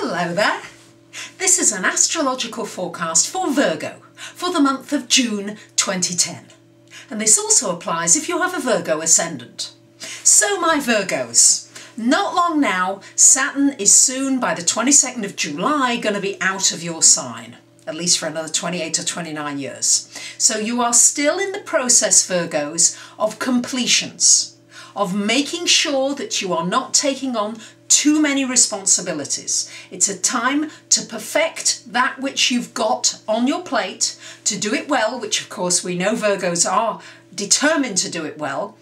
Hello there! This is an astrological forecast for Virgo for the month of June 2010. And this also applies if you have a Virgo ascendant. So my Virgos, not long now, Saturn is soon, by the 22nd of July, going to be out of your sign. At least for another 28 or 29 years. So you are still in the process, Virgos, of completions, of making sure that you are not taking on too many responsibilities. It's a time to perfect that which you've got on your plate, to do it well, which of course we know Virgos are determined to do it well,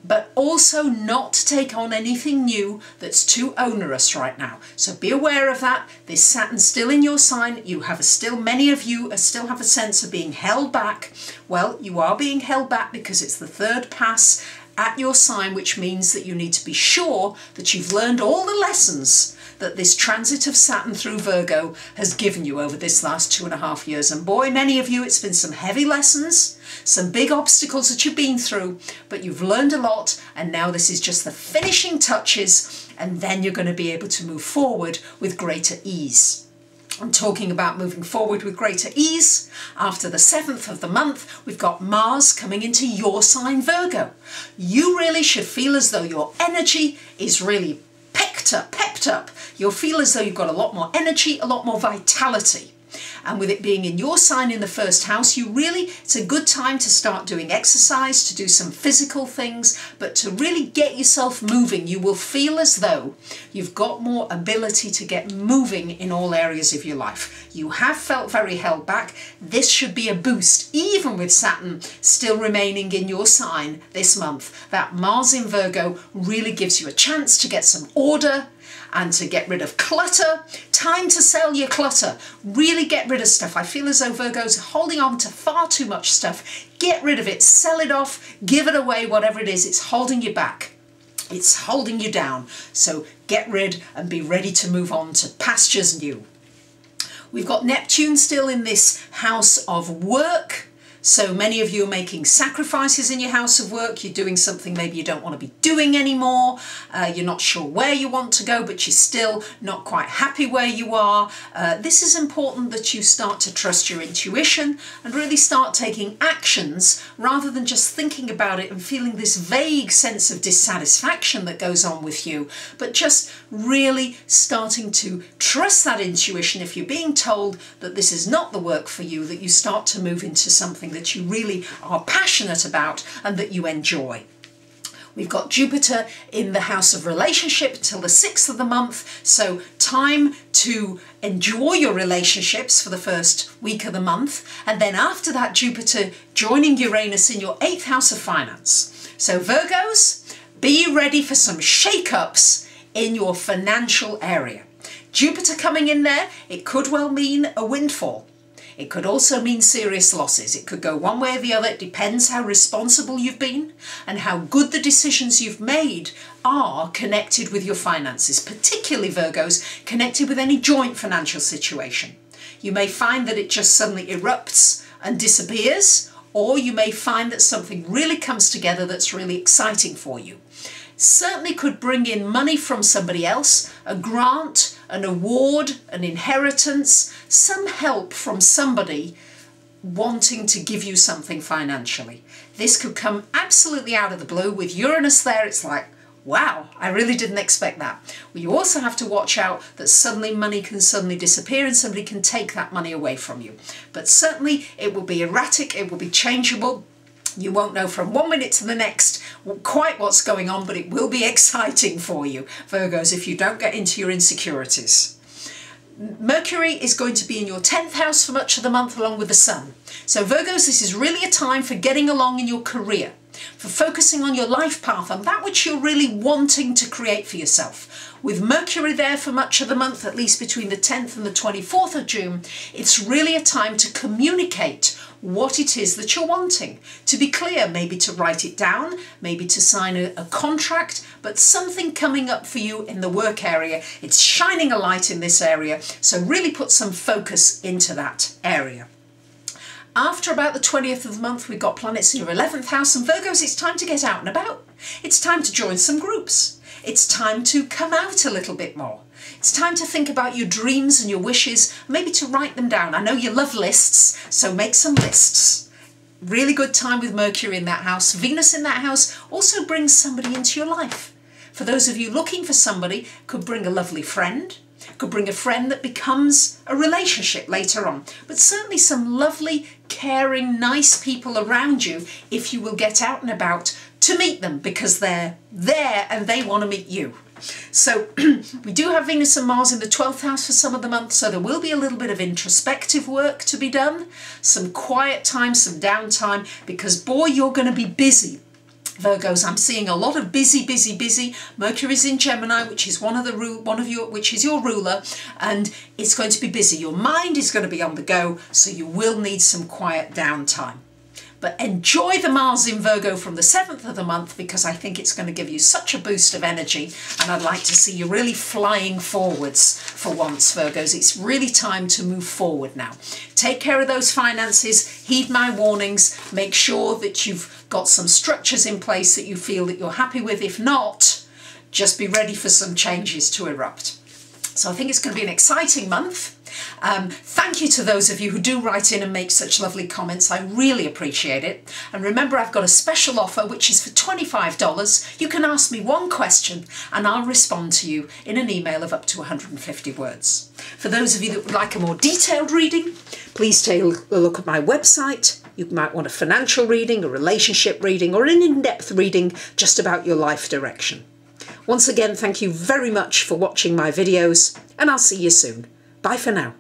but also not to take on anything new that's too onerous right now. So be aware of that. This Saturn's still in your sign. You have many of you still have a sense of being held back. Well, you are being held back because it's the third pass at your sign, which means that you need to be sure that you've learned all the lessons that this transit of Saturn through Virgo has given you over this last 2.5 years. And boy, many of you, it's been some heavy lessons, some big obstacles that you've been through, but you've learned a lot, and now this is just the finishing touches, and then you're going to be able to move forward with greater ease. I'm talking about moving forward with greater ease. After the 7th of the month, we've got Mars coming into your sign, Virgo. You really should feel as though your energy is really pepped up. You'll feel as though you've got a lot more energy, a lot more vitality. And with it being in your sign in the first house, it's a good time to start doing exercise, to do some physical things, but to really get yourself moving. You will feel as though you've got more ability to get moving in all areas of your life. You have felt very held back. This should be a boost, even with Saturn still remaining in your sign this month. That Mars in Virgo really gives you a chance to get some order and to get rid of clutter. Time to sell your clutter. Really get rid of stuff. I feel as though Virgo's holding on to far too much stuff. Get rid of it, sell it off, give it away, whatever it is. It's holding you back. It's holding you down. So get rid and be ready to move on to pastures new. We've got Neptune still in this house of work. So many of you are making sacrifices in your house of work. You're doing something maybe you don't want to be doing anymore. You're not sure where you want to go, but you're still not quite happy where you are. This is important that you start to trust your intuition and really start taking actions rather than just thinking about it and feeling this vague sense of dissatisfaction that goes on with you, but just really starting to trust that intuition. If you're being told that this is not the work for you, that you start to move into something that you really are passionate about and that you enjoy. We've got Jupiter in the house of relationship until the 6th of the month, so time to enjoy your relationships for the first week of the month, and then after that Jupiter joining Uranus in your 8th house of finance. So Virgos, be ready for some shake-ups in your financial area. Jupiter coming in there, it could well mean a windfall. It could also mean serious losses. It could go one way or the other. It depends how responsible you've been and how good the decisions you've made are connected with your finances, particularly Virgos, connected with any joint financial situation. You may find that it just suddenly erupts and disappears, or you may find that something really comes together that's really exciting for you. Certainly could bring in money from somebody else, a grant, an award, an inheritance, some help from somebody wanting to give you something financially. This could come absolutely out of the blue. With Uranus there, it's like, wow, I really didn't expect that. Well, you also have to watch out that suddenly money can suddenly disappear and somebody can take that money away from you. But certainly it will be erratic, it will be changeable. You won't know from one minute to the next quite what's going on, but it will be exciting for you, Virgos, if you don't get into your insecurities. Mercury is going to be in your 10th house for much of the month along with the Sun. So Virgos, this is really a time for getting along in your career, for focusing on your life path and that which you're really wanting to create for yourself. With Mercury there for much of the month, at least between the 10th and the 24th of June, it's really a time to communicate what it is that you're wanting. To be clear, maybe to write it down, maybe to sign a contract, but something coming up for you in the work area. It's shining a light in this area, so really put some focus into that area. After about the 20th of the month, we've got planets in your 11th house, and Virgos, it's time to get out and about. It's time to join some groups. it's time to come out a little bit more. It's time to think about your dreams and your wishes, maybe to write them down. I know you love lists, so make some lists. Really good time with Mercury in that house. Venus in that house also brings somebody into your life. For those of you looking for somebody, could bring a lovely friend, could bring a friend that becomes a relationship later on. But certainly some lovely, caring, nice people around you if you will get out and about to meet them, because they're there and they want to meet you. So we do have Venus and Mars in the 12th house for some of the month, so there will be a little bit of introspective work to be done, some quiet time, some downtime, because boy, you're going to be busy. Virgos, I'm seeing a lot of busy, busy, busy. Mercury's in Gemini, which is which is your ruler, and it's going to be busy. Your mind is going to be on the go, so you will need some quiet downtime. But enjoy the Mars in Virgo from the 7th of the month, because I think it's going to give you such a boost of energy, and I'd like to see you really flying forwards for once, Virgos. It's really time to move forward now. Take care of those finances, heed my warnings, make sure that you've got some structures in place that you feel that you're happy with. If not, just be ready for some changes to erupt. So I think it's going to be an exciting month. Thank you to those of you who do write in and make such lovely comments. I really appreciate it. And remember, I've got a special offer which is for $25. You can ask me one question and I'll respond to you in an email of up to 150 words. For those of you that would like a more detailed reading, please take a look at my website. You might want a financial reading, a relationship reading, or an in-depth reading just about your life direction. Once again, thank you very much for watching my videos, and I'll see you soon. Bye for now.